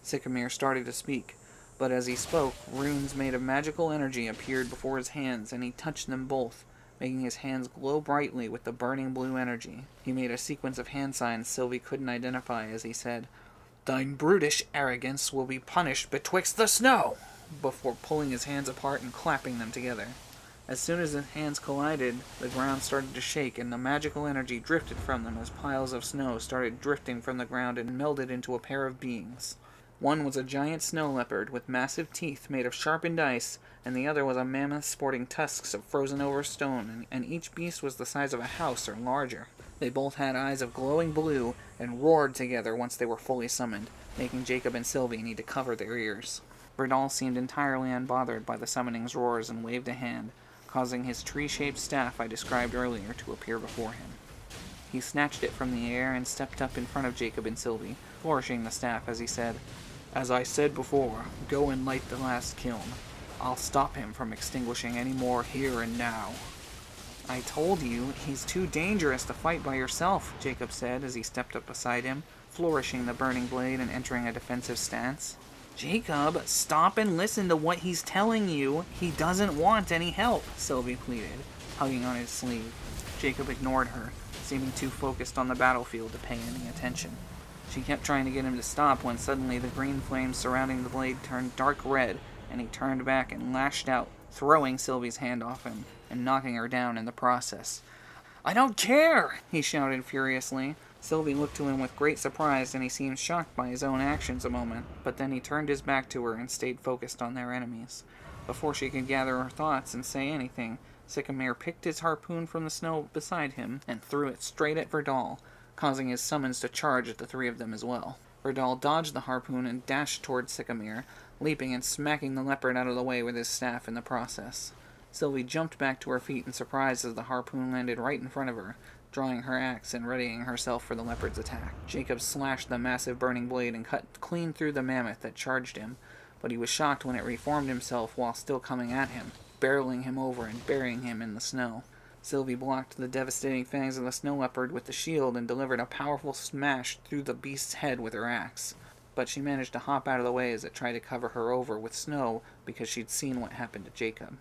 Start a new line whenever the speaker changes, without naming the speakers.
Sycamore started to speak, but as he spoke, runes made of magical energy appeared before his hands, and he touched them both, making his hands glow brightly with the burning blue energy. He made a sequence of hand signs Sylvie couldn't identify as he said, "Thine brutish arrogance will be punished betwixt the snow," before pulling his hands apart and clapping them together. As soon as his hands collided, the ground started to shake, and the magical energy drifted from them as piles of snow started drifting from the ground and melded into a pair of beings. One was a giant snow leopard with massive teeth made of sharpened ice, and the other was a mammoth sporting tusks of frozen-over stone, and each beast was the size of a house or larger. They both had eyes of glowing blue, and roared together once they were fully summoned, making Jacob and Sylvie need to cover their ears. Verdal seemed entirely unbothered by the summoning's roars and waved a hand, causing his tree-shaped staff I described earlier to appear before him. He snatched it from the air and stepped up in front of Jacob and Sylvie, flourishing the staff as he said, "As I said before, go and light the last kiln. I'll stop him from extinguishing any more here and now." "I told you, he's too dangerous to fight by yourself," Jacob said as he stepped up beside him, flourishing the burning blade and entering a defensive stance. "Jacob, stop and listen to what he's telling you. He doesn't want any help," Sylvie pleaded, hugging on his sleeve. Jacob ignored her, seeming too focused on the battlefield to pay any attention. She kept trying to get him to stop when suddenly the green flames surrounding the blade turned dark red, and he turned back and lashed out, throwing Sylvie's hand off him and knocking her down in the process. "I don't care!" he shouted furiously. Sylvie looked to him with great surprise, and he seemed shocked by his own actions a moment, but then he turned his back to her and stayed focused on their enemies. Before she could gather her thoughts and say anything, Sycamore picked his harpoon from the snow beside him and threw it straight at Verdal, causing his summons to charge at the three of them as well. Verdal dodged the harpoon and dashed toward Sycamore, leaping and smacking the leopard out of the way with his staff in the process. Sylvie jumped back to her feet in surprise as the harpoon landed right in front of her, drawing her axe and readying herself for the leopard's attack. Jacob slashed the massive burning blade and cut clean through the mammoth that charged him, but he was shocked when it reformed himself while still coming at him, barreling him over and burying him in the snow. Sylvie blocked the devastating fangs of the snow leopard with the shield and delivered a powerful smash through the beast's head with her axe. But she managed to hop out of the way as it tried to cover her over with snow because she'd seen what happened to Jacob.